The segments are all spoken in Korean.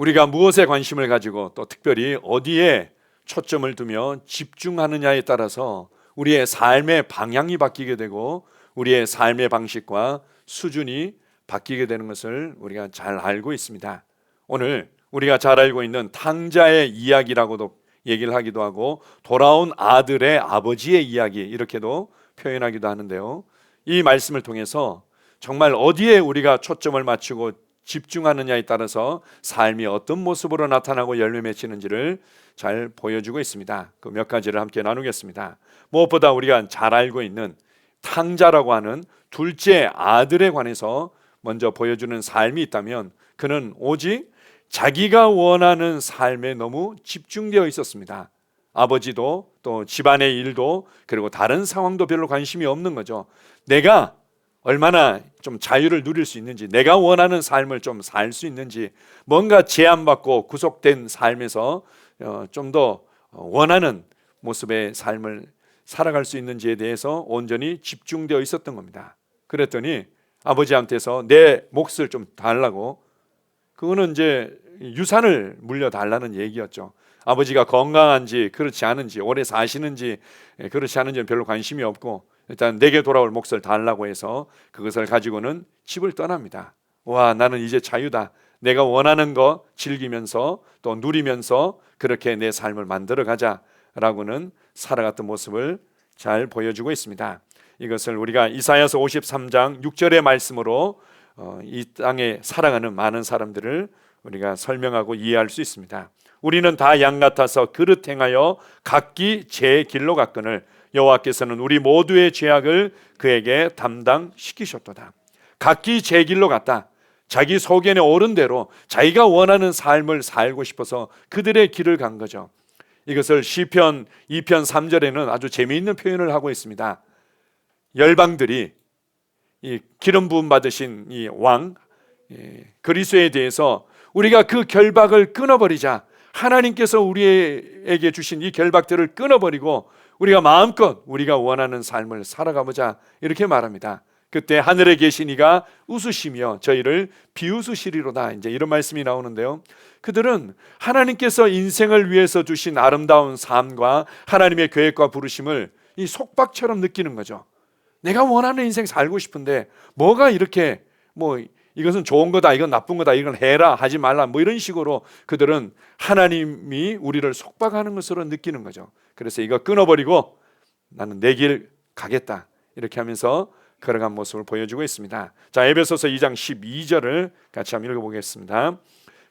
우리가 무엇에 관심을 가지고 또 특별히 어디에 초점을 두며 집중하느냐에 따라서 우리의 삶의 방향이 바뀌게 되고 우리의 삶의 방식과 수준이 바뀌게 되는 것을 우리가 잘 알고 있습니다. 오늘 우리가 잘 알고 있는 탕자의 이야기라고도 얘기를 하기도 하고 돌아온 아들의 아버지의 이야기 이렇게도 표현하기도 하는데요. 이 말씀을 통해서 정말 어디에 우리가 초점을 맞추고 집중하느냐에 따라서 삶이 어떤 모습으로 나타나고 열매 맺히는지를 잘 보여주고 있습니다. 그 몇 가지를 함께 나누겠습니다. 무엇보다 우리가 잘 알고 있는 탕자라고 하는 둘째 아들에 관해서 먼저 보여주는 삶이 있다면 그는 오직 자기가 원하는 삶에 너무 집중되어 있었습니다. 아버지도 또 집안의 일도 그리고 다른 상황도 별로 관심이 없는 거죠. 내가 얼마나 좀 자유를 누릴 수 있는지, 내가 원하는 삶을 좀 살 수 있는지, 뭔가 제한받고 구속된 삶에서 좀 더 원하는 모습의 삶을 살아갈 수 있는지에 대해서 온전히 집중되어 있었던 겁니다. 그랬더니 아버지한테서 내 몫을 좀 달라고, 그거는 이제 유산을 물려달라는 얘기였죠. 아버지가 건강한지 그렇지 않은지, 오래 사시는지 그렇지 않은지는 별로 관심이 없고 일단 내게 돌아올 몫을 달라고 해서 그것을 가지고는 집을 떠납니다. 와, 나는 이제 자유다. 내가 원하는 거 즐기면서 또 누리면서 그렇게 내 삶을 만들어 가자라고는 살아갔던 모습을 잘 보여주고 있습니다. 이것을 우리가 이사야서 53장 6절의 말씀으로 이 땅에 살아가는 많은 사람들을 우리가 설명하고 이해할 수 있습니다. 우리는 다 양 같아서 그릇 행하여 각기 제 길로 갔거늘 여호와께서는 우리 모두의 죄악을 그에게 담당시키셨도다. 각기 제 길로 갔다. 자기 소견에 오른 대로 자기가 원하는 삶을 살고 싶어서 그들의 길을 간 거죠. 이것을 시편 2편 3절에는 아주 재미있는 표현을 하고 있습니다. 열방들이 이 기름 부음 받으신 이 왕 그리스도에 대해서 우리가 그 결박을 끊어버리자, 하나님께서 우리에게 주신 이 결박들을 끊어버리고 우리가 마음껏 우리가 원하는 삶을 살아가보자 이렇게 말합니다. 그때 하늘에 계신 이가 웃으시며 저희를 비웃으시리로다, 이제 이런 말씀이 나오는데요. 그들은 하나님께서 인생을 위해서 주신 아름다운 삶과 하나님의 계획과 부르심을 이 속박처럼 느끼는 거죠. 내가 원하는 인생 살고 싶은데 뭐가 이렇게 이것은 좋은 거다, 이건 나쁜 거다, 이건 해라, 하지 말라, 이런 식으로 그들은 하나님이 우리를 속박하는 것으로 느끼는 거죠. 그래서 이거 끊어버리고 나는 내 길 가겠다 이렇게 하면서 걸어간 모습을 보여주고 있습니다. 자, 에베소서 2장 12절을 같이 한번 읽어보겠습니다.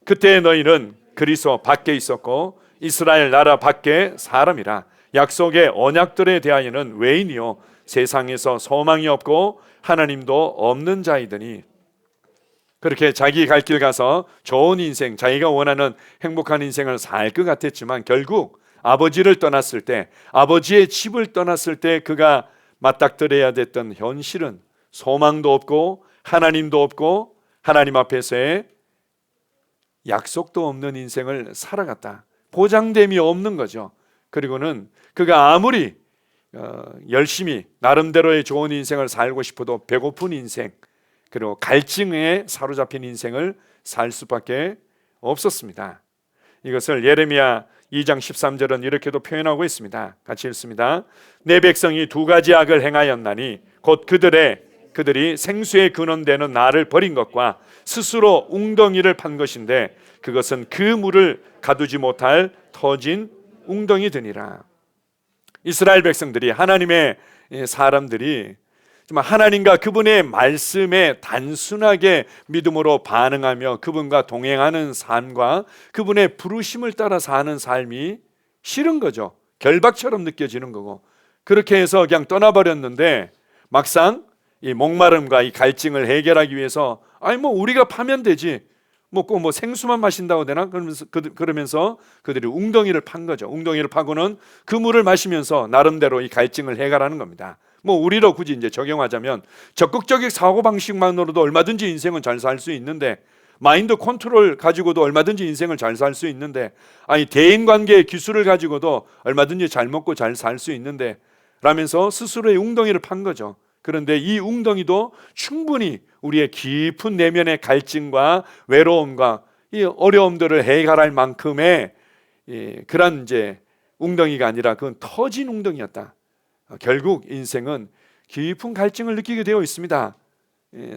그때 너희는 그리스도 밖에 있었고 이스라엘 나라 밖에 사람이라. 약속의 언약들에 대하여는 외인이요 세상에서 소망이 없고 하나님도 없는 자이더니. 그렇게 자기 갈 길 가서 좋은 인생, 자기가 원하는 행복한 인생을 살 것 같았지만 결국 아버지를 떠났을 때, 아버지의 집을 떠났을 때 그가 맞닥뜨려야 됐던 현실은 소망도 없고 하나님도 없고 하나님 앞에서의 약속도 없는 인생을 살아갔다. 보장됨이 없는 거죠. 그리고는 그가 아무리 열심히 나름대로의 좋은 인생을 살고 싶어도 배고픈 인생, 그리고 갈증에 사로잡힌 인생을 살 수밖에 없었습니다. 이것을 예레미야 2장 13절은 이렇게도 표현하고 있습니다. 같이 읽습니다. 내 백성이 두 가지 악을 행하였나니 곧 그들이 생수의 근원되는 나를 버린 것과 스스로 웅덩이를 판 것인데 그것은 그 물을 가두지 못할 터진 웅덩이더니라. 이스라엘 백성들이, 하나님의 사람들이 정말 하나님과 그분의 말씀에 단순하게 믿음으로 반응하며 그분과 동행하는 삶과 그분의 부르심을 따라 사는 삶이 싫은 거죠. 결박처럼 느껴지는 거고, 그렇게 해서 그냥 떠나버렸는데 막상 이 목마름과 이 갈증을 해결하기 위해서 우리가 파면 되지, 꼭 생수만 마신다고 되나? 그러면서 그들이 웅덩이를 판 거죠. 웅덩이를 파고는 그 물을 마시면서 나름대로 이 갈증을 해결하는 겁니다. 우리로 굳이 이제 적용하자면 적극적인 사고방식만으로도 얼마든지 인생은 잘 살 수 있는데, 마인드 컨트롤 가지고도 얼마든지 인생을 잘 살 수 있는데, 대인관계의 기술을 가지고도 얼마든지 잘 먹고 잘 살 수 있는데 라면서 스스로의 웅덩이를 판 거죠. 그런데 이 웅덩이도 충분히 우리의 깊은 내면의 갈증과 외로움과 이 어려움들을 해결할 만큼의 그런 이제 웅덩이가 아니라 그건 터진 웅덩이였다. 결국 인생은 깊은 갈증을 느끼게 되어 있습니다.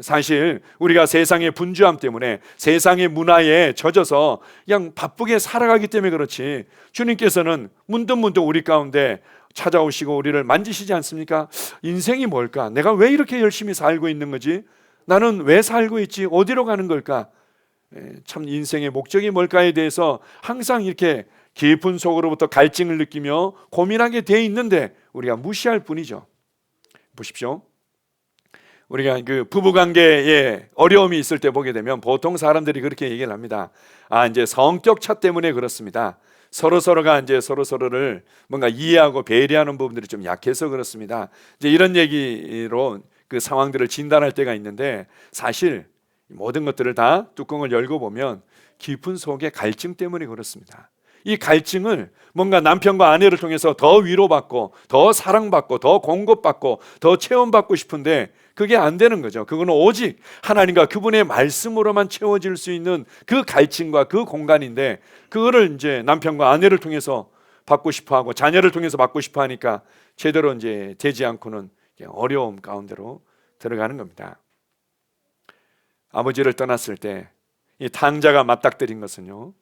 사실 우리가 세상의 분주함 때문에 세상의 문화에 젖어서 그냥 바쁘게 살아가기 때문에 그렇지, 주님께서는 문득문득 우리 가운데 찾아오시고 우리를 만지시지 않습니까? 인생이 뭘까? 내가 왜 이렇게 열심히 살고 있는 거지? 나는 왜 살고 있지? 어디로 가는 걸까? 참 인생의 목적이 뭘까에 대해서 항상 이렇게 깊은 속으로부터 갈증을 느끼며 고민하게 돼 있는데 우리가 무시할 뿐이죠. 보십시오. 우리가 그 부부관계에 어려움이 있을 때 보게 되면 보통 사람들이 그렇게 얘기를 합니다. 이제 성격 차 때문에 그렇습니다. 서로가 이제 서로를 뭔가 이해하고 배려하는 부분들이 좀 약해서 그렇습니다. 이제 이런 얘기로 그 상황들을 진단할 때가 있는데, 사실 모든 것들을 다 뚜껑을 열고 보면 깊은 속에 갈증 때문에 그렇습니다. 이 갈증을 뭔가 남편과 아내를 통해서 더 위로받고 더 사랑받고 더 공급받고 더 체험받고 싶은데 그게 안 되는 거죠. 그거는 오직 하나님과 그분의 말씀으로만 채워질 수 있는 그 갈증과 그 공간인데, 그거를 이제 남편과 아내를 통해서 받고 싶어하고 자녀를 통해서 받고 싶어하니까 제대로 이제 되지 않고는 어려움 가운데로 들어가는 겁니다. 아버지를 떠났을 때 이 탕자가 맞닥뜨린 것은요,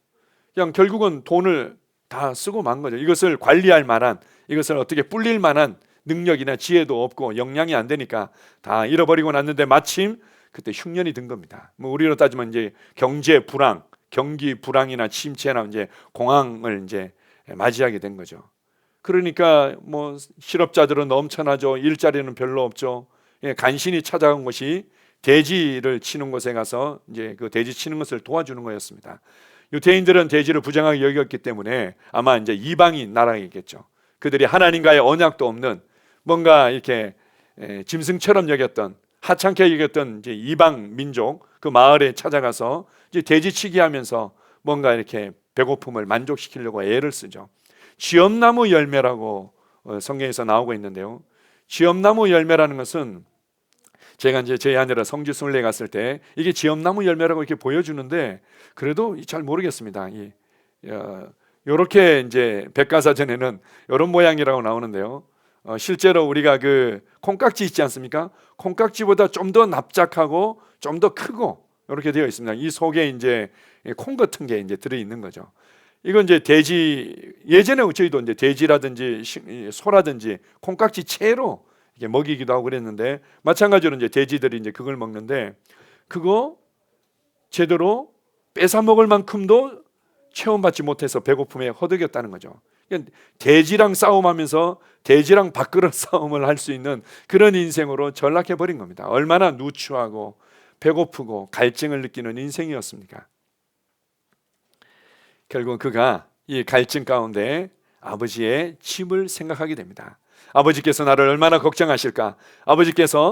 그냥 결국은 돈을 다 쓰고 만 거죠. 이것을 관리할 만한, 이것을 어떻게 불릴 만한 능력이나 지혜도 없고 역량이 안 되니까 다 잃어버리고 났는데 마침 그때 흉년이 든 겁니다. 뭐 우리로 따지면 이제 경제 불황, 경기 불황이나 침체나 이제 공황을 이제 맞이하게 된 거죠. 그러니까 뭐 실업자들은 넘쳐나죠. 일자리는 별로 없죠. 간신히 찾아간 것이 돼지를 치는 곳에 가서 이제 그 돼지 치는 것을 도와주는 거였습니다. 유대인들은 돼지를 부정하게 여겼기 때문에 아마 이제 이방인 나라이겠죠. 그들이 하나님과의 언약도 없는 뭔가 이렇게 짐승처럼 여겼던, 하찮게 여겼던 이제 이방 민족 그 마을에 찾아가서 이제 돼지치기 하면서 뭔가 이렇게 배고픔을 만족시키려고 애를 쓰죠. 지엄나무 열매라고 성경에서 나오고 있는데요. 지엄나무 열매라는 것은 제가 이제 제 아내랑 성지 순례 갔을 때 이게 지엄나무 열매라고 이렇게 보여주는데 그래도 잘 모르겠습니다. 이렇게 이제 백과사전에는 이런 모양이라고 나오는데요. 실제로 우리가 그 콩깍지 있지 않습니까? 콩깍지보다 좀 더 납작하고 좀 더 크고 이렇게 되어 있습니다. 이 속에 이제 콩 같은 게 이제 들어 있는 거죠. 이건 이제 돼지, 예전에 저희도 이제 돼지라든지 소라든지 콩깍지 채로 이게 먹이기도 하고 그랬는데, 마찬가지로 이제 돼지들이 이제 그걸 먹는데 그거 제대로 뺏어 먹을 만큼도 체험받지 못해서 배고픔에 허덕였다는 거죠. 돼지랑 싸움하면서 돼지랑 밥그릇 싸움을 할 수 있는 그런 인생으로 전락해 버린 겁니다. 얼마나 누추하고 배고프고 갈증을 느끼는 인생이었습니까? 결국 그가 이 갈증 가운데 아버지의 집을 생각하게 됩니다. 아버지께서 나를 얼마나 걱정하실까? 아버지께서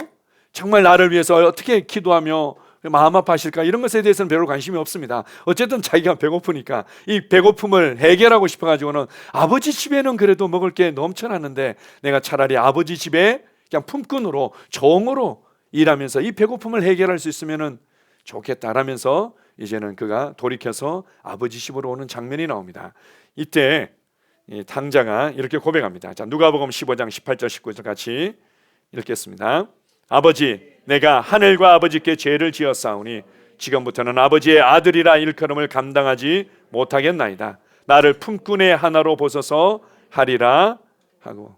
정말 나를 위해서 어떻게 기도하며 마음 아파하실까? 이런 것에 대해서는 별로 관심이 없습니다. 어쨌든 자기가 배고프니까 이 배고픔을 해결하고 싶어가지고는 아버지 집에는 그래도 먹을 게 넘쳐나는데 내가 차라리 아버지 집에 그냥 품꾼으로 종으로 일하면서 이 배고픔을 해결할 수 있으면 좋겠다라면서 이제는 그가 돌이켜서 아버지 집으로 오는 장면이 나옵니다. 이때 이 탕자가 이렇게 고백합니다. 자, 누가복음 15장 18절 19절 같이 읽겠습니다. 아버지, 내가 하늘과 아버지께 죄를 지었사오니 지금부터는 아버지의 아들이라 일컬음을 감당하지 못하겠나이다. 나를 품꾼의 하나로 보소서 하리라 하고.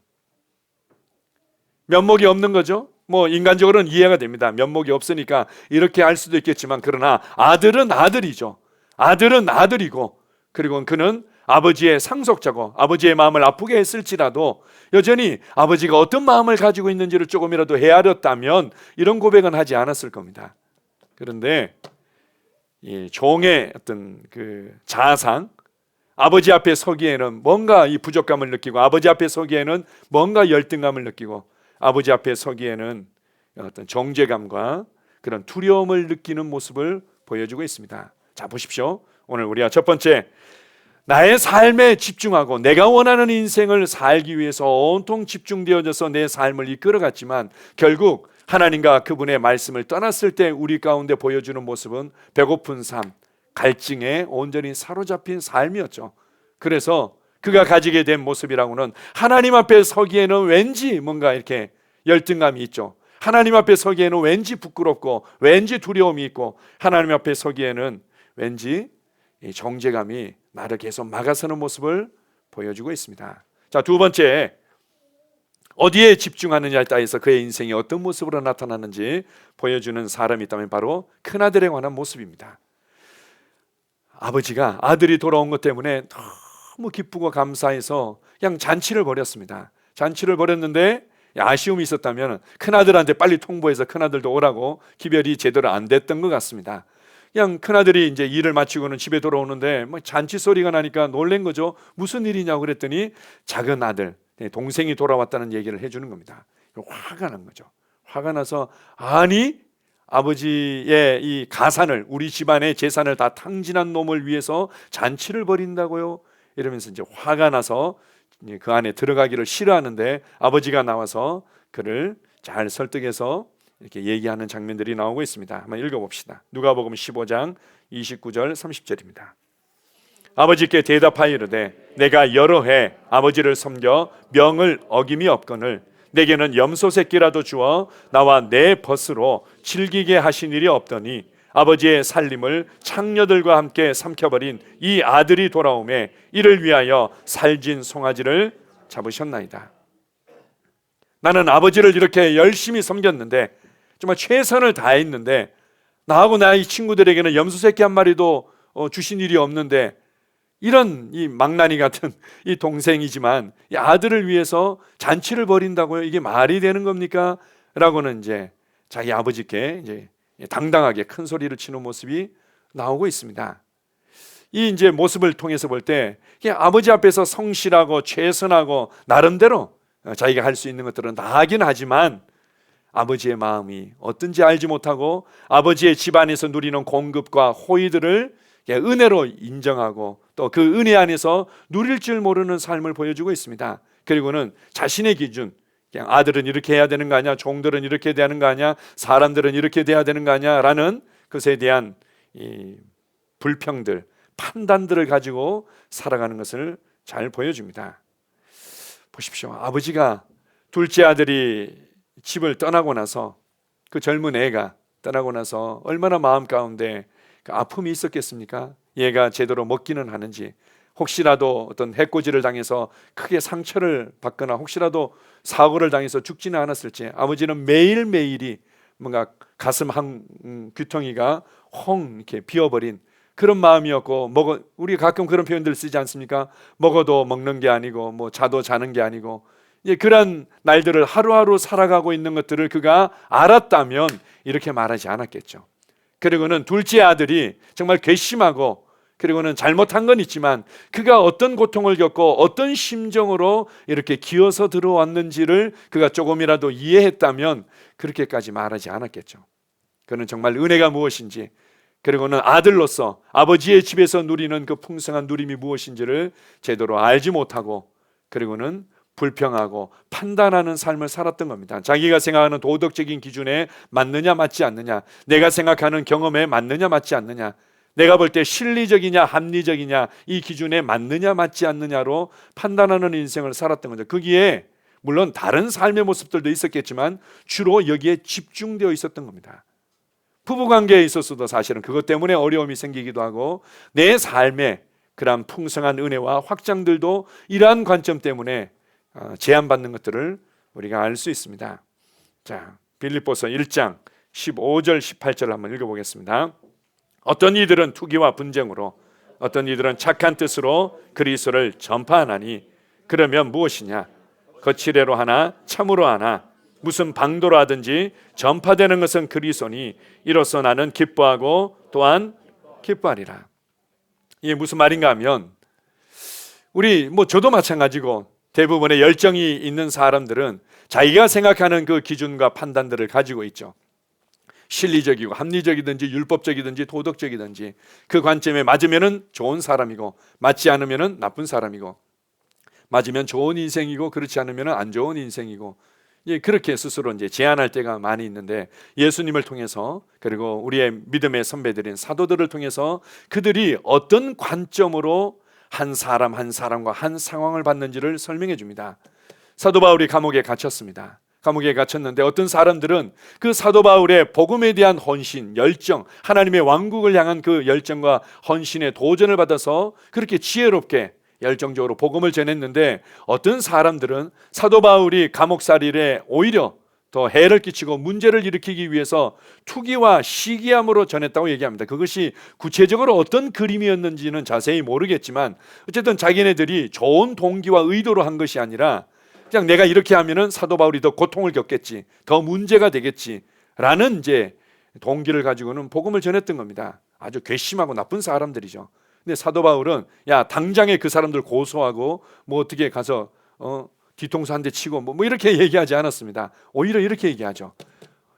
면목이 없는 거죠. 뭐 인간적으로는 이해가 됩니다. 면목이 없으니까 이렇게 할 수도 있겠지만, 그러나 아들은 아들이죠. 아들은 아들이고, 그리고 그는 아버지의 상속자고 아버지의 마음을 아프게 했을지라도 여전히 아버지가 어떤 마음을 가지고 있는지를 조금이라도 헤아렸다면 이런 고백은 하지 않았을 겁니다. 그런데 이 종의 어떤 그 자아상, 아버지 앞에 서기에는 뭔가 이 부족감을 느끼고, 아버지 앞에 서기에는 뭔가 열등감을 느끼고, 아버지 앞에 서기에는 어떤 정죄감과 그런 두려움을 느끼는 모습을 보여주고 있습니다. 자, 보십시오. 오늘 우리가 첫 번째, 나의 삶에 집중하고 내가 원하는 인생을 살기 위해서 온통 집중되어져서 내 삶을 이끌어갔지만 결국 하나님과 그분의 말씀을 떠났을 때 우리 가운데 보여주는 모습은 배고픈 삶, 갈증에 온전히 사로잡힌 삶이었죠. 그래서 그가 가지게 된 모습이라고는 하나님 앞에 서기에는 왠지 뭔가 이렇게 열등감이 있죠. 하나님 앞에 서기에는 왠지 부끄럽고 왠지 두려움이 있고 하나님 앞에 서기에는 왠지 이 정죄감이 나를 계속 막아서는 모습을 보여주고 있습니다. 자, 두 번째, 어디에 집중하느냐에 따라서 그의 인생이 어떤 모습으로 나타나는지 보여주는 사람이 있다면 바로 큰아들에 관한 모습입니다. 아버지가 아들이 돌아온 것 때문에 너무 기쁘고 감사해서 그냥 잔치를 벌였습니다. 잔치를 벌였는데 아쉬움이 있었다면 큰아들한테 빨리 통보해서 큰아들도 오라고 기별이 제대로 안 됐던 것 같습니다. 그냥 큰아들이 이제 일을 마치고는 집에 돌아오는데 뭐 잔치 소리가 나니까 놀란 거죠. 무슨 일이냐고 그랬더니 작은 아들, 동생이 돌아왔다는 얘기를 해주는 겁니다. 화가 난 거죠. 화가 나서 아니 아버지의 이 가산을, 우리 집안의 재산을 다 탕진한 놈을 위해서 잔치를 벌인다고요? 이러면서 이제 화가 나서 그 안에 들어가기를 싫어하는데 아버지가 나와서 그를 잘 설득해서 이렇게 얘기하는 장면들이 나오고 있습니다. 한번 읽어봅시다. 누가복음 15장 29절 30절입니다. 아버지께 대답하여 이르되 내가 여러 해 아버지를 섬겨 명을 어김이 없거늘 내게는 염소 새끼라도 주어 나와 내 벗으로 즐기게 하신 일이 없더니 아버지의 살림을 창녀들과 함께 삼켜버린 이 아들이 돌아오매 이를 위하여 살진 송아지를 잡으셨나이다. 나는 아버지를 이렇게 열심히 섬겼는데 정말 최선을 다했는데 나하고 나의 친구들에게는 염소 새끼 한 마리도 주신 일이 없는데 이런 이 망나니 같은 이 동생이지만 이 아들을 위해서 잔치를 벌인다고요? 이게 말이 되는 겁니까? 라고는 이제 자기 아버지께 이제 당당하게 큰 소리를 치는 모습이 나오고 있습니다. 이 이제 모습을 통해서 볼 때 아버지 앞에서 성실하고 최선하고 나름대로 자기가 할 수 있는 것들은 다 하긴 하지만 아버지의 마음이 어떤지 알지 못하고 아버지의 집안에서 누리는 공급과 호의들을 은혜로 인정하고 또 그 은혜 안에서 누릴 줄 모르는 삶을 보여주고 있습니다. 그리고는 자신의 기준, 그냥 아들은 이렇게 해야 되는 거 아니야, 종들은 이렇게 돼야 하는 거 아니야, 사람들은 이렇게 돼야 되는 거 아니야 라는 것에 대한 이 불평들, 판단들을 가지고 살아가는 것을 잘 보여줍니다. 보십시오. 아버지가 둘째 아들이 집을 떠나고 나서 그 젊은 애가 떠나고 나서 얼마나 마음 가운데 그 아픔이 있었겠습니까? 얘가 제대로 먹기는 하는지, 혹시라도 어떤 해코지를 당해서 크게 상처를 받거나 혹시라도 사고를 당해서 죽지는 않았을지 아버지는 매일매일이 뭔가 가슴 한 귀퉁이가 헝 이렇게 비어버린 그런 마음이었고, 우리 가끔 그런 표현들 쓰지 않습니까? 먹어도 먹는 게 아니고 뭐 자도 자는 게 아니고, 그런 날들을 하루하루 살아가고 있는 것들을 그가 알았다면 이렇게 말하지 않았겠죠. 그리고는 둘째 아들이 정말 괘씸하고, 그리고는 잘못한 건 있지만 그가 어떤 고통을 겪고 어떤 심정으로 이렇게 기어서 들어왔는지를 그가 조금이라도 이해했다면 그렇게까지 말하지 않았겠죠. 그는 정말 은혜가 무엇인지, 그리고는 아들로서 아버지의 집에서 누리는 그 풍성한 누림이 무엇인지를 제대로 알지 못하고, 그리고는 불평하고 판단하는 삶을 살았던 겁니다. 자기가 생각하는 도덕적인 기준에 맞느냐 맞지 않느냐, 내가 생각하는 경험에 맞느냐 맞지 않느냐, 내가 볼 때 실리적이냐 합리적이냐, 이 기준에 맞느냐 맞지 않느냐로 판단하는 인생을 살았던 거죠. 거기에 물론 다른 삶의 모습들도 있었겠지만 주로 여기에 집중되어 있었던 겁니다. 부부관계에 있어서도 사실은 그것 때문에 어려움이 생기기도 하고, 내 삶에 그런 풍성한 은혜와 확장들도 이러한 관점 때문에 제한받는 것들을 우리가 알 수 있습니다. 자, 빌립보서 1장 15절 18절을 한번 읽어보겠습니다. 어떤 이들은 투기와 분쟁으로, 어떤 이들은 착한 뜻으로 그리스도를 전파하나니 그러면 무엇이냐? 거칠애로 하나 참으로 하나 무슨 방도로 하든지 전파되는 것은 그리스도니 이로써 나는 기뻐하고 또한 기뻐하리라. 이게 무슨 말인가 하면, 우리 저도 마찬가지고 대부분의 열정이 있는 사람들은 자기가 생각하는 그 기준과 판단들을 가지고 있죠. 실리적이고 합리적이든지 율법적이든지 도덕적이든지 그 관점에 맞으면은 좋은 사람이고 맞지 않으면은 나쁜 사람이고, 맞으면 좋은 인생이고 그렇지 않으면은 안 좋은 인생이고, 그렇게 스스로 이제 제안할 때가 많이 있는데, 예수님을 통해서 그리고 우리의 믿음의 선배들인 사도들을 통해서 그들이 어떤 관점으로 한 사람 한 사람과 한 상황을 봤는지를 설명해 줍니다. 사도 바울이 감옥에 갇혔습니다. 감옥에 갇혔는데 어떤 사람들은 그 사도 바울의 복음에 대한 헌신, 열정, 하나님의 왕국을 향한 그 열정과 헌신의 도전을 받아서 그렇게 지혜롭게 열정적으로 복음을 전했는데, 어떤 사람들은 사도 바울이 감옥살이에 오히려 더 해를 끼치고 문제를 일으키기 위해서 투기와 시기함으로 전했다고 얘기합니다. 그것이 구체적으로 어떤 그림이었는지는 자세히 모르겠지만 어쨌든 자기네들이 좋은 동기와 의도로 한 것이 아니라 그냥 내가 이렇게 하면은 사도 바울이 더 고통을 겪겠지, 더 문제가 되겠지 라는 이제 동기를 가지고는 복음을 전했던 겁니다. 아주 괘씸하고 나쁜 사람들이죠. 근데 사도 바울은 야, 당장에 그 사람들 고소하고 뭐 어떻게 가서 뒤통수 한 대 치고 뭐 이렇게 얘기하지 않았습니다. 오히려 이렇게 얘기하죠.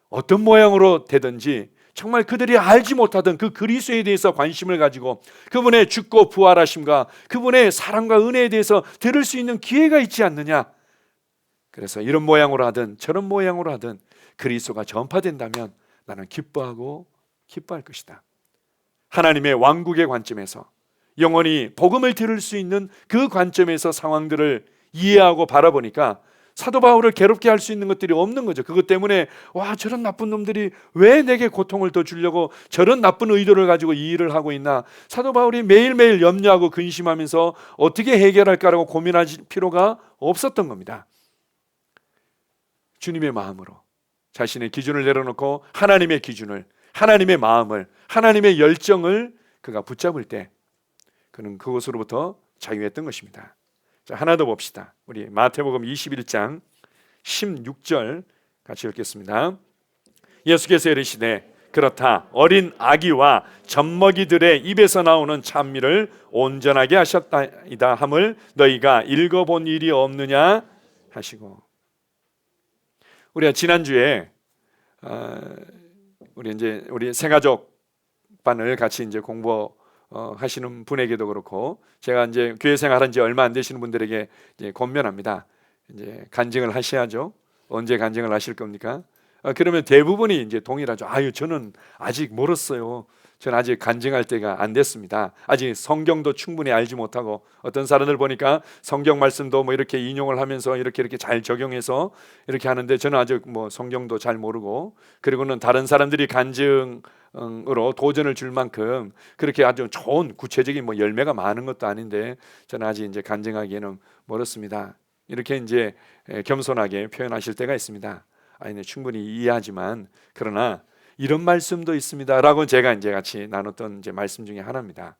어떤 모양으로 되든지 정말 그들이 알지 못하던 그 그리스도에 대해서 관심을 가지고 그분의 죽고 부활하심과 그분의 사랑과 은혜에 대해서 들을 수 있는 기회가 있지 않느냐. 그래서 이런 모양으로 하든 저런 모양으로 하든 그리스도가 전파된다면 나는 기뻐할 것이다. 하나님의 왕국의 관점에서 영원히 복음을 들을 수 있는 그 관점에서 상황들을 이해하고 바라보니까 사도 바울을 괴롭게 할 수 있는 것들이 없는 거죠. 그것 때문에 와, 저런 나쁜 놈들이 왜 내게 고통을 더 주려고 저런 나쁜 의도를 가지고 이 일을 하고 있나. 사도 바울이 매일매일 염려하고 근심하면서 어떻게 해결할까라고 고민할 필요가 없었던 겁니다. 주님의 마음으로 자신의 기준을 내려놓고 하나님의 기준을, 하나님의 마음을, 하나님의 열정을 그가 붙잡을 때 그는 그것으로부터 자유했던 것입니다. 자, 하나 더 봅시다. 우리 마태복음 21장 16절 같이 읽겠습니다. 예수께서 이르시되 그렇다 어린 아기와 젖먹이들의 입에서 나오는 찬미를 온전하게 하셨다이다 함을 너희가 읽어본 일이 없느냐 하시고. 우리가 지난주에 우리 새가족반을 같이 이제 공부 하시는 분에게도 그렇고 제가 이제 교회 생활한 지 얼마 안 되시는 분들에게 이제 권면합니다. 이제 간증을 하셔야죠. 언제 간증을 하실 겁니까? 그러면 대부분이 이제 동일하죠. 아유, 저는 아직 멀었어요. 저는 아직 간증할 때가 안 됐습니다. 아직 성경도 충분히 알지 못하고, 어떤 사람들 보니까 성경 말씀도 뭐 이렇게 인용을 하면서 이렇게 잘 적용해서 이렇게 하는데 저는 아직 뭐 성경도 잘 모르고, 그리고는 다른 사람들이 간증으로 도전을 줄 만큼 그렇게 아주 좋은 구체적인 뭐 열매가 많은 것도 아닌데 저는 아직 이제 간증하기에는 멀었습니다. 이렇게 이제 겸손하게 표현하실 때가 있습니다. 아니, 충분히 이해하지만 그러나 이런 말씀도 있습니다라고 제가 이제 같이 나눴던 이제 말씀 중에 하나입니다.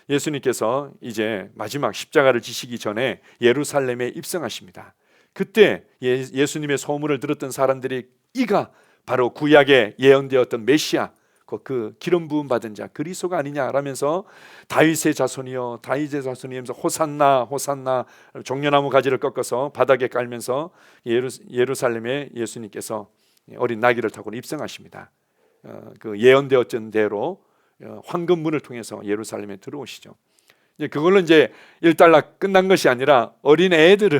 예수님께서 이제 마지막 십자가를 지시기 전에 예루살렘에 입성하십니다. 그때 예수님의 소문을 들었던 사람들이 이가 바로 구약에 예언되었던 메시아, 그 기름 부음 받은 자 그리스도가 아니냐라면서 다윗의 자손이여 다윗의 자손이 하면서 호산나 호산나 종려나무 가지를 꺾어서 바닥에 깔면서 예루살렘에 예수님께서 어린 나귀를 타고 입성하십니다. 그 예언되었던 대로 황금문을 통해서 예루살렘에 들어오시죠. 이제 그걸로 이제 일단락 끝난 것이 아니라 어린 애들은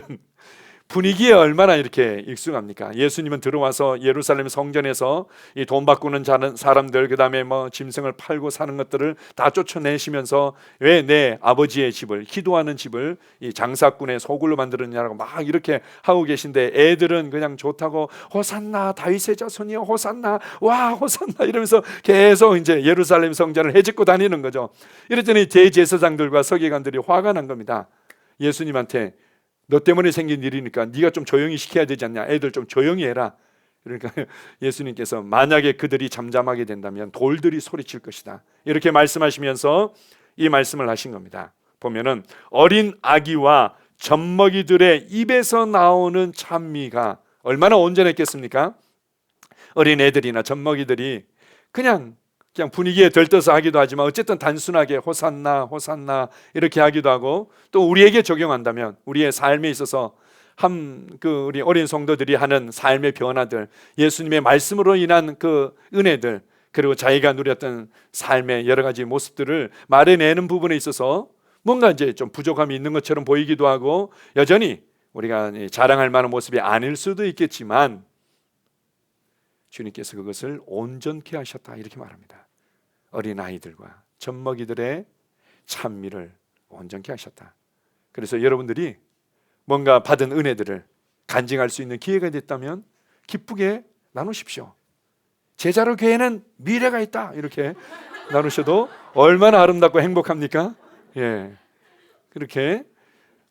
분위기에 얼마나 이렇게 익숙합니까? 예수님은 들어와서 예루살렘 성전에서 이 돈 바꾸는 사람들, 그 다음에 뭐 짐승을 팔고 사는 것들을 다 쫓아내시면서 왜 내 아버지의 집을, 기도하는 집을 이 장사꾼의 소굴로 만들었냐라고 막 이렇게 하고 계신데, 애들은 그냥 좋다고 호산나 다윗의 자손이여 호산나 와 호산나 이러면서 계속 이제 예루살렘 성전을 헤집고 다니는 거죠. 이랬더니 대제사장들과 서기관들이 화가 난 겁니다. 예수님한테 너 때문에 생긴 일이니까 네가 좀 조용히 시켜야 되지 않냐, 애들 좀 조용히 해라. 그러니까 예수님께서 만약에 그들이 잠잠하게 된다면 돌들이 소리칠 것이다, 이렇게 말씀하시면서 이 말씀을 하신 겁니다. 보면은 어린 아기와 젖먹이들의 입에서 나오는 찬미가 얼마나 온전했겠습니까? 어린 애들이나 젖먹이들이 그냥 분위기에 들떠서 하기도 하지만 어쨌든 단순하게 호산나 호산나 이렇게 하기도 하고, 또 우리에게 적용한다면 우리의 삶에 있어서 우리 어린 성도들이 하는 삶의 변화들, 예수님의 말씀으로 인한 그 은혜들, 그리고 자기가 누렸던 삶의 여러 가지 모습들을 말해내는 부분에 있어서 뭔가 이제 좀 부족함이 있는 것처럼 보이기도 하고, 여전히 우리가 자랑할 만한 모습이 아닐 수도 있겠지만 주님께서 그것을 온전케 하셨다 이렇게 말합니다. 어린아이들과 젖먹이들의 찬미를 온전케 하셨다. 그래서 여러분들이 뭔가 받은 은혜들을 간증할 수 있는 기회가 됐다면 기쁘게 나누십시오. 제자로 교회는 미래가 있다 이렇게 나누셔도 얼마나 아름답고 행복합니까? 예, 그렇게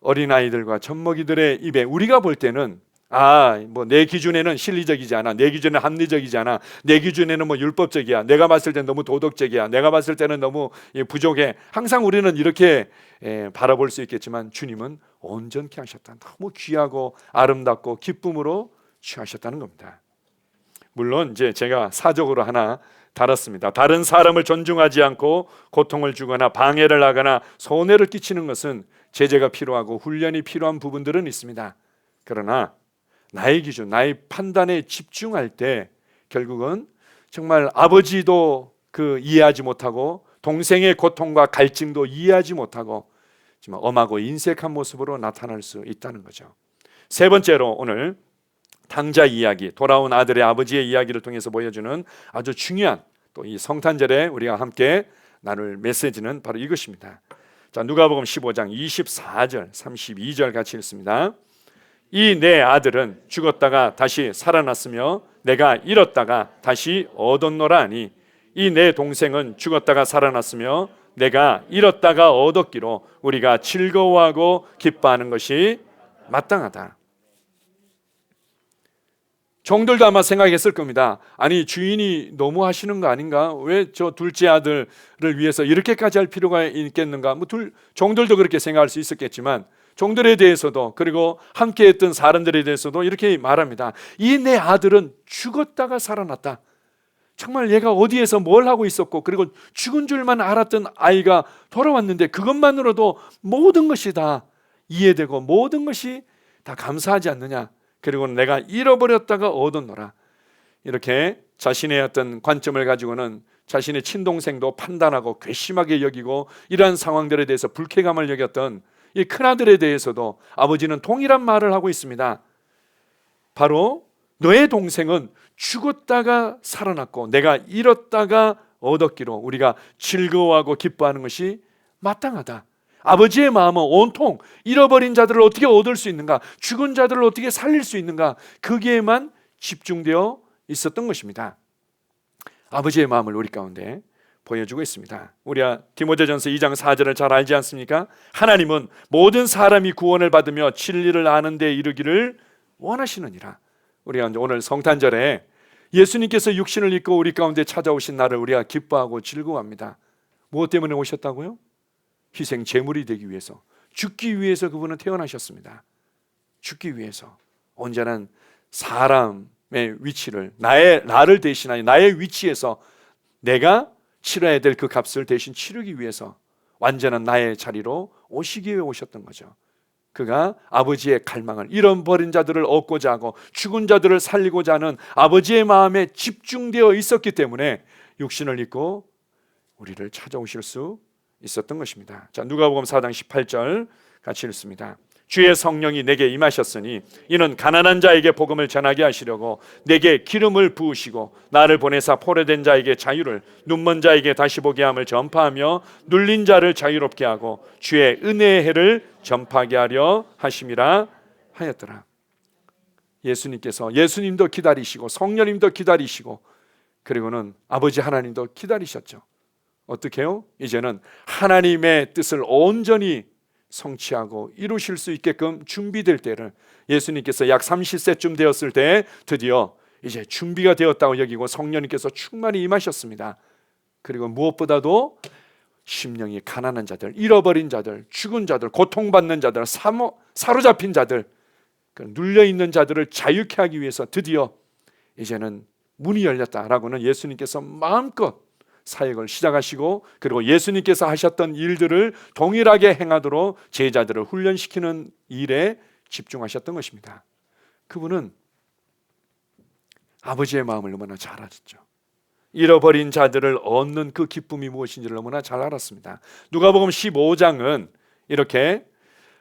어린아이들과 젖먹이들의 입에 우리가 볼 때는 뭐 내 기준에는 실리적이지 않아, 내 기준에는 합리적이지 않아, 내 기준에는 뭐 율법적이야, 내가 봤을 때는 너무 도덕적이야, 내가 봤을 때는 너무 부족해. 항상 우리는 이렇게 바라볼 수 있겠지만 주님은 온전케 하셨다. 너무 귀하고 아름답고 기쁨으로 취하셨다는 겁니다. 물론 이제 제가 사적으로 하나 달았습니다. 다른 사람을 존중하지 않고 고통을 주거나 방해를 하거나 손해를 끼치는 것은 제재가 필요하고 훈련이 필요한 부분들은 있습니다. 그러나 나의 기준, 나의 판단에 집중할 때 결국은 정말 아버지도 이해하지 못하고 동생의 고통과 갈증도 이해하지 못하고 정말 엄하고 인색한 모습으로 나타날 수 있다는 거죠. 세 번째로 오늘 탕자 이야기, 돌아온 아들의 아버지의 이야기를 통해서 보여주는 아주 중요한 또 이 성탄절에 우리가 함께 나눌 메시지는 바로 이것입니다. 자, 누가복음 15장 24절 32절 같이 읽습니다. 이 내 아들은 죽었다가 다시 살아났으며 내가 잃었다가 다시 얻었노라 하니 이 내 동생은 죽었다가 살아났으며 내가 잃었다가 얻었기로 우리가 즐거워하고 기뻐하는 것이 마땅하다. 종들도 아마 생각했을 겁니다. 아니 주인이 너무 하시는 거 아닌가? 왜 저 둘째 아들을 위해서 이렇게까지 할 필요가 있겠는가? 종들도 그렇게 생각할 수 있었겠지만 종들에 대해서도 그리고 함께했던 사람들에 대해서도 이렇게 말합니다. 이 내 아들은 죽었다가 살아났다. 정말 얘가 어디에서 뭘 하고 있었고 그리고 죽은 줄만 알았던 아이가 돌아왔는데 그것만으로도 모든 것이 다 이해되고 모든 것이 다 감사하지 않느냐. 그리고 내가 잃어버렸다가 얻었노라. 이렇게 자신의 어떤 관점을 가지고는 자신의 친동생도 판단하고 괘씸하게 여기고 이러한 상황들에 대해서 불쾌감을 여겼던 이 큰아들에 대해서도 아버지는 동일한 말을 하고 있습니다. 바로 너의 동생은 죽었다가 살아났고 내가 잃었다가 얻었기로 우리가 즐거워하고 기뻐하는 것이 마땅하다. 아버지의 마음은 온통 잃어버린 자들을 어떻게 얻을 수 있는가, 죽은 자들을 어떻게 살릴 수 있는가, 거기에만 집중되어 있었던 것입니다. 아버지의 마음을 우리 가운데 보여주고 있습니다. 우리가 디모데전서 2장 4절을 잘 알지 않습니까? 하나님은 모든 사람이 구원을 받으며 진리를 아는 데 이르기를 원하시느니라. 우리가 오늘 성탄절에 예수님께서 육신을 입고 우리 가운데 찾아오신 날을 우리가 기뻐하고 즐거워합니다. 무엇 때문에 오셨다고요? 희생 제물이 되기 위해서, 죽기 위해서 그분은 태어나셨습니다. 죽기 위해서 언제나 사람의 위치를 나를 대신하여 나의 위치에서 내가 치러야 될 그 값을 대신 치르기 위해서 완전한 나의 자리로 오시기 위해 오셨던 거죠. 그가 아버지의 갈망을, 잃어버린 자들을 얻고자 하고 죽은 자들을 살리고자 하는 아버지의 마음에 집중되어 있었기 때문에 육신을 입고 우리를 찾아오실 수 있었던 것입니다. 자, 누가복음 4장 18절 같이 읽습니다. 주의 성령이 내게 임하셨으니 이는 가난한 자에게 복음을 전하게 하시려고 내게 기름을 부으시고 나를 보내사 포로된 자에게 자유를, 눈먼 자에게 다시 보게 함을 전파하며 눌린 자를 자유롭게 하고 주의 은혜의 해를 전파하게 하려 하심이라 하였더라. 예수님도 기다리시고 성령님도 기다리시고 그리고는 아버지 하나님도 기다리셨죠. 어떻게 해요? 이제는 하나님의 뜻을 온전히 성취하고 이루실 수 있게끔 준비될 때를 예수님께서 약 30세쯤 되었을 때 드디어 이제 준비가 되었다고 여기고 성령님께서 충만히 임하셨습니다. 그리고 무엇보다도 심령이 가난한 자들, 잃어버린 자들, 죽은 자들, 고통받는 자들, 사로잡힌 자들, 눌려있는 자들을 자유케 하기 위해서 드디어 이제는 문이 열렸다라고는 예수님께서 마음껏 사역을 시작하시고 그리고 예수님께서 하셨던 일들을 동일하게 행하도록 제자들을 훈련시키는 일에 집중하셨던 것입니다. 그분은 아버지의 마음을 너무나 잘 알았죠. 잃어버린 자들을 얻는 그 기쁨이 무엇인지를 너무나 잘 알았습니다. 누가복음 15장은 이렇게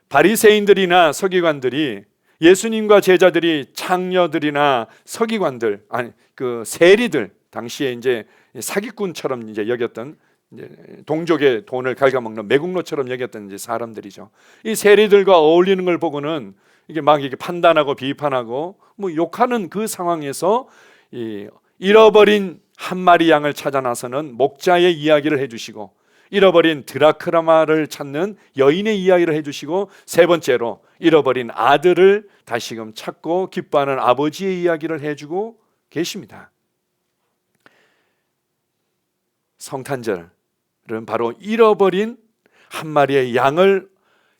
바리새인들이나 서기관들이 예수님과 제자들이 창녀들이나 서기관들, 아니 그 세리들, 당시에 이제 사기꾼처럼 이제 여겼던, 이제 동족의 돈을 갉아먹는 매국노처럼 여겼던 이제 사람들이죠. 이 세리들과 어울리는 걸 보고는 이게 막 이렇게 판단하고 비판하고 뭐 욕하는 그 상황에서 이 잃어버린 한 마리 양을 찾아 나서는 목자의 이야기를 해주시고, 잃어버린 드라크마를 찾는 여인의 이야기를 해주시고, 세 번째로 잃어버린 아들을 다시금 찾고 기뻐하는 아버지의 이야기를 해주고 계십니다. 성탄절은 바로 잃어버린 한 마리의 양을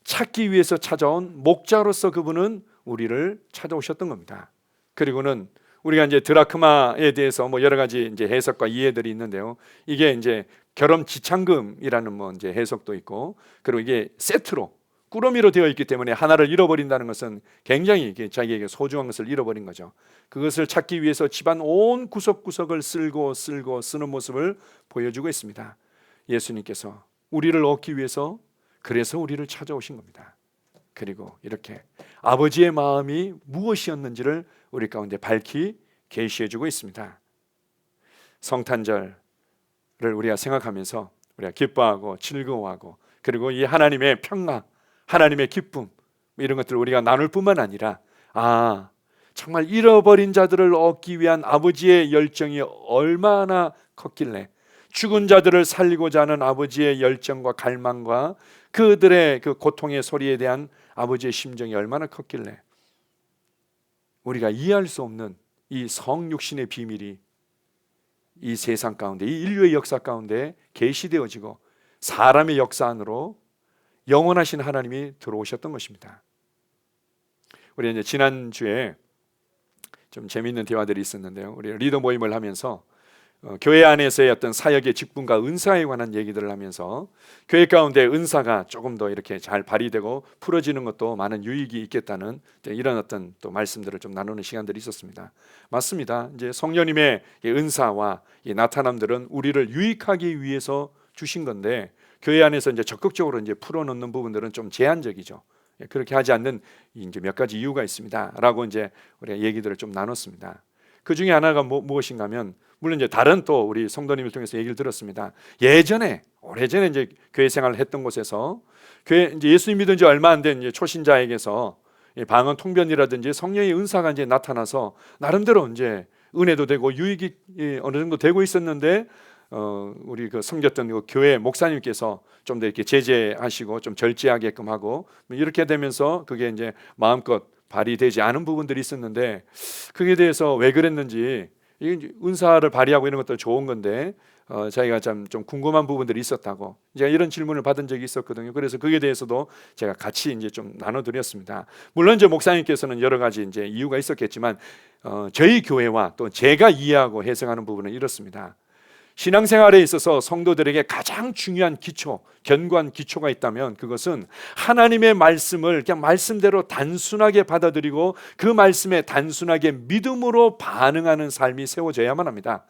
찾기 위해서 찾아온 목자로서 그분은 우리를 찾아오셨던 겁니다. 그리고는 우리가 이제 드라크마에 대해서 뭐 여러 가지 이제 해석과 이해들이 있는데요. 이게 이제 결혼지참금이라는 뭐 이제 해석도 있고, 그리고 이게 세트로 꾸러미로 되어 있기 때문에 하나를 잃어버린다는 것은 굉장히 이게 자기에게 소중한 것을 잃어버린 거죠. 그것을 찾기 위해서 집안 온 구석구석을 쓸고 쓰는 모습을 보여주고 있습니다. 예수님께서 우리를 얻기 위해서, 그래서 우리를 찾아오신 겁니다. 그리고 이렇게 아버지의 마음이 무엇이었는지를 우리 가운데 밝히 계시해주고 있습니다. 성탄절을 우리가 생각하면서 우리가 기뻐하고 즐거워하고, 그리고 이 하나님의 평강, 하나님의 기쁨, 이런 것들을 우리가 나눌 뿐만 아니라, 정말 잃어버린 자들을 얻기 위한 아버지의 열정이 얼마나 컸길래, 죽은 자들을 살리고자 하는 아버지의 열정과 갈망과 그들의 그 고통의 소리에 대한 아버지의 심정이 얼마나 컸길래 우리가 이해할 수 없는 이 성육신의 비밀이 이 세상 가운데, 이 인류의 역사 가운데 계시되어지고 사람의 역사 안으로 영원하신 하나님이 들어오셨던 것입니다. 우리 이제 지난주에 좀 재미있는 대화들이 있었는데요. 우리 리더 모임을 하면서 교회 안에서의 어떤 사역의 직분과 은사에 관한 얘기들을 하면서 교회 가운데 은사가 조금 더 이렇게 잘 발휘되고 풀어지는 것도 많은 유익이 있겠다는 이런 어떤 또 말씀들을 좀 나누는 시간들이 있었습니다. 맞습니다. 이제 성령님의 은사와 이 나타남들은 우리를 유익하기 위해서 주신 건데, 교회 안에서 이제 적극적으로 이제 풀어놓는 부분들은 좀 제한적이죠. 그렇게 하지 않는 이제 몇 가지 이유가 있습니다라고 이제 우리가 얘기들을 좀 나눴습니다. 그 중에 하나가 무엇인가면, 물론 이제 다른 또 우리 성도님을 통해서 얘기를 들었습니다. 예전에 오래전에 이제 교회 생활을 했던 곳에서 교회 이제 예수님 믿은 지 얼마 안 된 초신자에게서 방언 통변이라든지 성령의 은사가 이제 나타나서 나름대로 이제 은혜도 되고 유익이 어느 정도 되고 있었는데, 우리 그 섬겼던 그 교회 목사님께서 좀 더 이렇게 제재하시고 좀 절제하게끔 하고 이렇게 되면서 그게 이제 마음껏 발휘되지 않은 부분들이 있었는데, 그에 대해서 왜 그랬는지, 이게 은사를 발휘하고 이런 것도 좋은 건데 자기가 좀 궁금한 부분들이 있었다고 제가 이런 질문을 받은 적이 있었거든요. 그래서 그에 대해서도 제가 같이 이제 좀 나눠드렸습니다. 물론 이제 목사님께서는 여러 가지 이제 이유가 있었겠지만 저희 교회와 또 제가 이해하고 해석하는 부분은 이렇습니다. 신앙생활에 있어서 성도들에게 가장 중요한 기초, 견고한 기초가 있다면 그것은 하나님의 말씀을 그냥 말씀대로 단순하게 받아들이고 그 말씀에 단순하게 믿음으로 반응하는 삶이 세워져야만 합니다.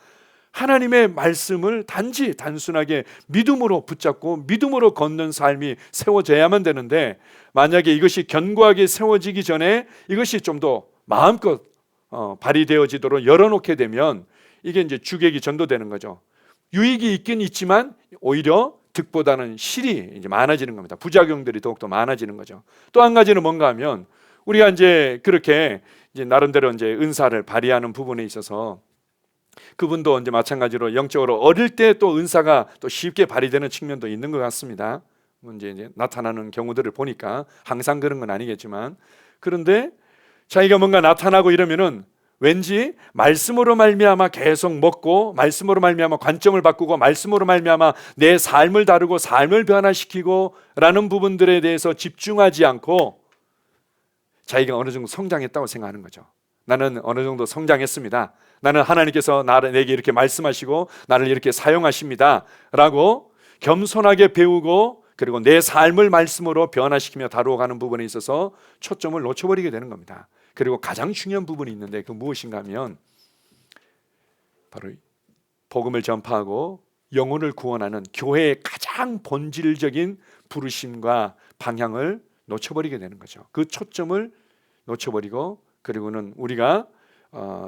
하나님의 말씀을 단순하게 믿음으로 붙잡고 믿음으로 걷는 삶이 세워져야만 되는데, 만약에 이것이 견고하게 세워지기 전에 이것이 좀 더 마음껏 발휘되어지도록 열어놓게 되면 이게 이제 주객이 전도되는 거죠. 유익이 있긴 있지만 오히려 득보다는 실이 이제 많아지는 겁니다. 부작용들이 더욱더 많아지는 거죠. 또 한 가지는 뭔가 하면, 우리가 이제 그렇게 이제 나름대로 이제 은사를 발휘하는 부분에 있어서 그분도 이제 마찬가지로 영적으로 어릴 때 또 은사가 또 쉽게 발휘되는 측면도 있는 것 같습니다. 이제 나타나는 경우들을 보니까 항상 그런 건 아니겠지만, 그런데 자기가 뭔가 나타나고 이러면은 왠지 말씀으로 말미암아 계속 먹고, 말씀으로 말미암아 관점을 바꾸고, 말씀으로 말미암아 내 삶을 다루고 삶을 변화시키고 라는 부분들에 대해서 집중하지 않고 자기가 어느 정도 성장했다고 생각하는 거죠. 나는 어느 정도 성장했습니다. 나는 하나님께서 내게 이렇게 말씀하시고 나를 이렇게 사용하십니다 라고 겸손하게 배우고, 그리고 내 삶을 말씀으로 변화시키며 다루어가는 부분에 있어서 초점을 놓쳐버리게 되는 겁니다. 그리고 가장 중요한 부분이 있는데, 그 무엇인가 하면 바로 복음을 전파하고 영혼을 구원하는 교회의 가장 본질적인 부르심과 방향을 놓쳐버리게 되는 거죠. 그 초점을 놓쳐버리고, 그리고는 우리가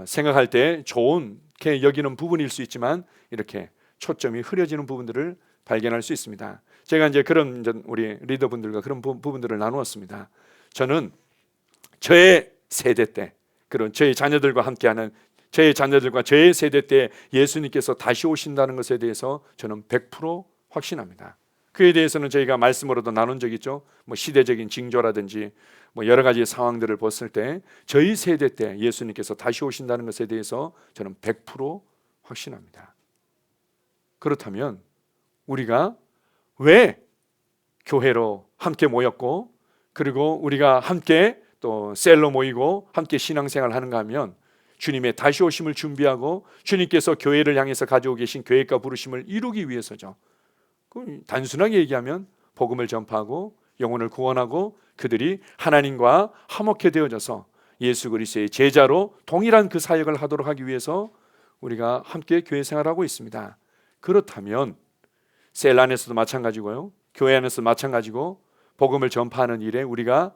생각할 때 좋게 여기는 부분일 수 있지만 이렇게 초점이 흐려지는 부분들을 발견할 수 있습니다. 제가 이제 그런 우리 리더분들과 그런 부분들을 나누었습니다. 저는 저의 세대 때, 그런 저희 자녀들과 함께하는 저의 자녀들과 저의 세대 때 예수님께서 다시 오신다는 것에 대해서 저는 100% 확신합니다. 그에 대해서는 저희가 말씀으로도 나눈 적 있죠. 뭐 시대적인 징조라든지 뭐 여러 가지 상황들을 봤을 때 저희 세대 때 예수님께서 다시 오신다는 것에 대해서 저는 100% 확신합니다. 그렇다면 우리가 왜 교회로 함께 모였고, 그리고 우리가 함께 또 셀로 모이고 함께 신앙생활을 하는가 하면 주님의 다시 오심을 준비하고 주님께서 교회를 향해서 가지고 계신 계획과 부르심을 이루기 위해서죠. 단순하게 얘기하면 복음을 전파하고 영혼을 구원하고 그들이 하나님과 화목해 되어져서 예수 그리스도의 제자로 동일한 그 사역을 하도록 하기 위해서 우리가 함께 교회 생활하고 있습니다. 그렇다면 셀 안에서도 마찬가지고요, 교회 안에서도 마찬가지고 복음을 전파하는 일에 우리가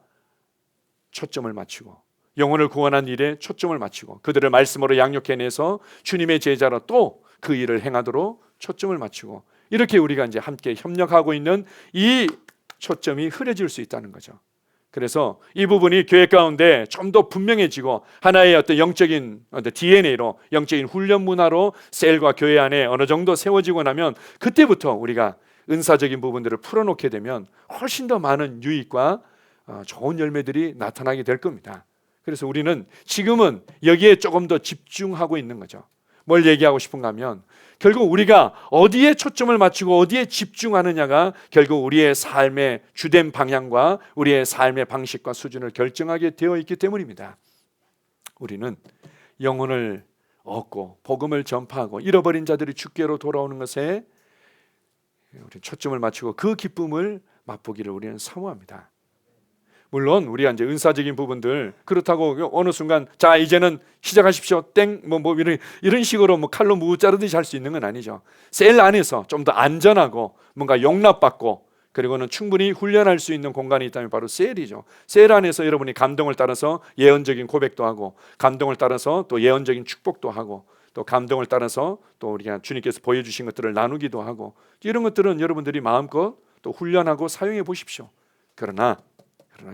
초점을 맞추고 영혼을 구원한 일에 초점을 맞추고 그들을 말씀으로 양육해내서 주님의 제자로 또 그 일을 행하도록 초점을 맞추고 이렇게 우리가 이제 함께 협력하고 있는 이 초점이 흐려질 수 있다는 거죠. 그래서 이 부분이 교회 가운데 좀 더 분명해지고 하나의 어떤 영적인 DNA로, 영적인 훈련 문화로 셀과 교회 안에 어느 정도 세워지고 나면 그때부터 우리가 은사적인 부분들을 풀어놓게 되면 훨씬 더 많은 유익과 좋은 열매들이 나타나게 될 겁니다. 그래서 우리는 지금은 여기에 조금 더 집중하고 있는 거죠. 뭘 얘기하고 싶은가 하면 결국 우리가 어디에 초점을 맞추고 어디에 집중하느냐가 결국 우리의 삶의 주된 방향과 우리의 삶의 방식과 수준을 결정하게 되어 있기 때문입니다. 우리는 영혼을 얻고 복음을 전파하고 잃어버린 자들이 주께로 돌아오는 것에 우리 초점을 맞추고 그 기쁨을 맛보기를 우리는 사모합니다. 물론 우리가 이제 은사적인 부분들 그렇다고 어느 순간 자 이제는 시작하십시오 땡 뭐 이런 식으로 뭐 칼로 무 자르듯이 할 수 있는 건 아니죠. 셀 안에서 좀 더 안전하고 뭔가 용납받고 그리고는 충분히 훈련할 수 있는 공간이 있다면 바로 셀이죠. 셀 안에서 여러분이 감동을 따라서 예언적인 고백도 하고 감동을 따라서 또 예언적인 축복도 하고 또 감동을 따라서 또 우리가 주님께서 보여주신 것들을 나누기도 하고 이런 것들은 여러분들이 마음껏 또 훈련하고 사용해 보십시오. 그러나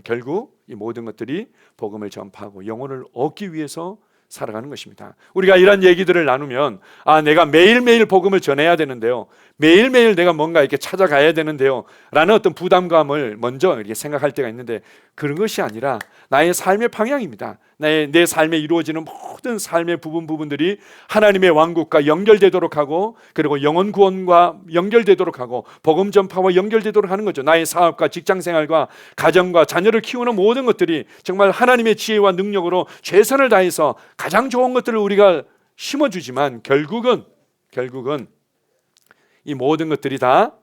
결국 이 모든 것들이 복음을 전파하고 영혼을 얻기 위해서 살아가는 것입니다. 우리가 이런 얘기들을 나누면 내가 매일매일 복음을 전해야 되는데요, 매일매일 내가 뭔가 이렇게 찾아가야 되는데요 라는 어떤 부담감을 먼저 이렇게 생각할 때가 있는데 그런 것이 아니라 나의 삶의 방향입니다. 내 삶에 이루어지는 모든 삶의 부분들이 하나님의 왕국과 연결되도록 하고 그리고 영혼 구원과 연결되도록 하고 복음 전파와 연결되도록 하는 거죠. 나의 사업과 직장생활과 가정과 자녀를 키우는 모든 것들이 정말 하나님의 지혜와 능력으로 최선을 다해서 가장 좋은 것들을 우리가 심어주지만 결국은 이 모든 것들이 다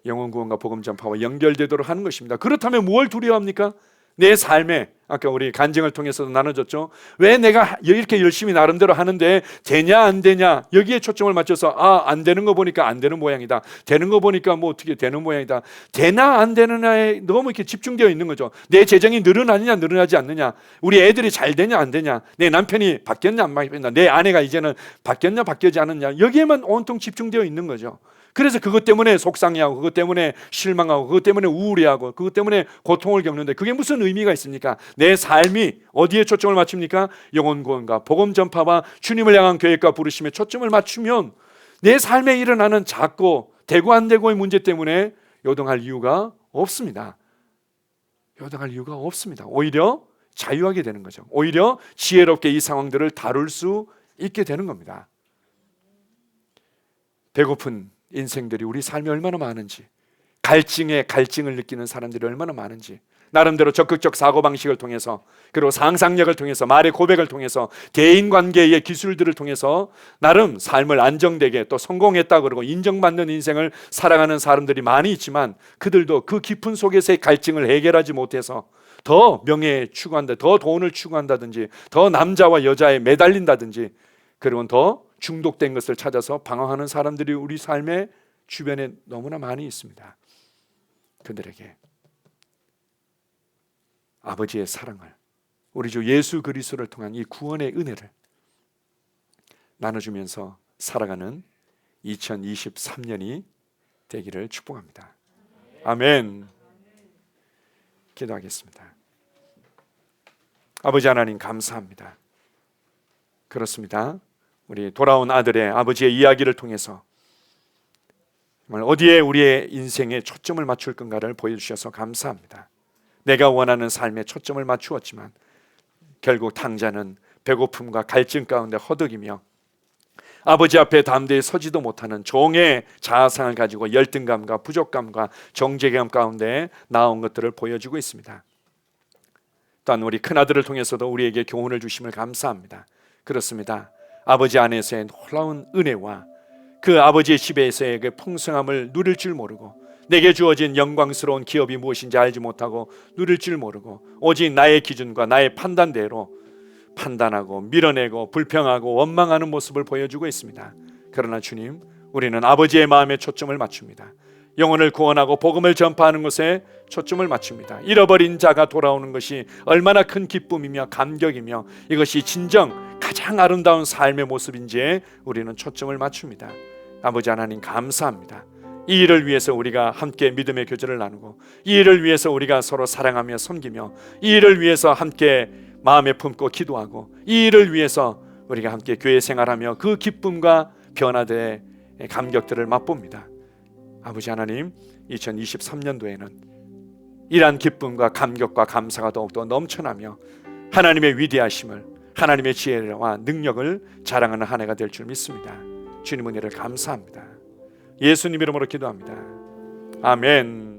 영혼 구원과 복음 전파와 연결되도록 하는 것입니다. 그렇다면 무엇을 두려워합니까? 내 삶에 아까 우리 간증을 통해서도 나눠줬죠. 왜 내가 이렇게 열심히 나름대로 하는데 되냐 안 되냐 여기에 초점을 맞춰서 안 되는 거 보니까 안 되는 모양이다, 되는 거 보니까 뭐 어떻게 되는 모양이다, 되나 안 되느냐에 너무 이렇게 집중되어 있는 거죠. 내 재정이 늘어나느냐 늘어나지 않느냐, 우리 애들이 잘 되냐 안 되냐, 내 남편이 바뀌었냐 안 바뀌었냐, 내 아내가 이제는 바뀌었냐 바뀌지 않았냐 여기에만 온통 집중되어 있는 거죠. 그래서 그것 때문에 속상해하고 그것 때문에 실망하고 그것 때문에 우울해하고 그것 때문에 고통을 겪는데 그게 무슨 의미가 있습니까? 내 삶이 어디에 초점을 맞춥니까? 영혼 구원과 복음 전파와 주님을 향한 계획과 부르심에 초점을 맞추면 내 삶에 일어나는 작고 되고 안 되고의 문제 때문에 요동할 이유가 없습니다. 요동할 이유가 없습니다. 오히려 자유하게 되는 거죠. 오히려 지혜롭게 이 상황들을 다룰 수 있게 되는 겁니다. 배고픈 인생들이 우리 삶에 얼마나 많은지, 갈증에 갈증을 느끼는 사람들이 얼마나 많은지, 나름대로 적극적 사고방식을 통해서 그리고 상상력을 통해서 말의 고백을 통해서 대인관계의 기술들을 통해서 나름 삶을 안정되게 또 성공했다 그러고 인정받는 인생을 살아가는 사람들이 많이 있지만 그들도 그 깊은 속에서의 갈증을 해결하지 못해서 더 명예에 추구한다, 더 돈을 추구한다든지 더 남자와 여자에 매달린다든지 그리고 더 중독된 것을 찾아서 방황하는 사람들이 우리 삶의 주변에 너무나 많이 있습니다. 그들에게 아버지의 사랑을, 우리 주 예수 그리스도를 통한 이 구원의 은혜를 나눠주면서 살아가는 2023년이 되기를 축복합니다. 아멘. 기도하겠습니다. 아버지 하나님 감사합니다. 그렇습니다. 우리 돌아온 아들의 아버지의 이야기를 통해서 정말 어디에 우리의 인생에 초점을 맞출 건가를 보여주셔서 감사합니다. 내가 원하는 삶에 초점을 맞추었지만 결국 탕자는 배고픔과 갈증 가운데 허덕이며 아버지 앞에 담대히 서지도 못하는 종의 자아상을 가지고 열등감과 부족감과 정죄감 가운데 나온 것들을 보여주고 있습니다. 또한 우리 큰아들을 통해서도 우리에게 교훈을 주심을 감사합니다. 그렇습니다. 아버지 안에서의 놀라운 은혜와 그 아버지의 집에서의 그 풍성함을 누릴 줄 모르고 내게 주어진 영광스러운 기업이 무엇인지 알지 못하고 누릴 줄 모르고 오직 나의 기준과 나의 판단대로 판단하고 밀어내고 불평하고 원망하는 모습을 보여주고 있습니다. 그러나 주님, 우리는 아버지의 마음에 초점을 맞춥니다. 영혼을 구원하고 복음을 전파하는 것에 초점을 맞춥니다. 잃어버린 자가 돌아오는 것이 얼마나 큰 기쁨이며 감격이며 이것이 진정 가장 아름다운 삶의 모습인지에 우리는 초점을 맞춥니다. 아버지 하나님 감사합니다. 이 일을 위해서 우리가 함께 믿음의 교제를 나누고 이 일을 위해서 우리가 서로 사랑하며 섬기며 이 일을 위해서 함께 마음에 품고 기도하고 이 일을 위해서 우리가 함께 교회 생활하며 그 기쁨과 변화된 감격들을 맛봅니다. 아버지 하나님, 2023년도에는 이러한 기쁨과 감격과 감사가 더욱더 넘쳐나며 하나님의 위대하심을, 하나님의 지혜와 능력을 자랑하는 한 해가 될 줄 믿습니다. 주님 은혜를 감사합니다. 예수님 이름으로 기도합니다. 아멘.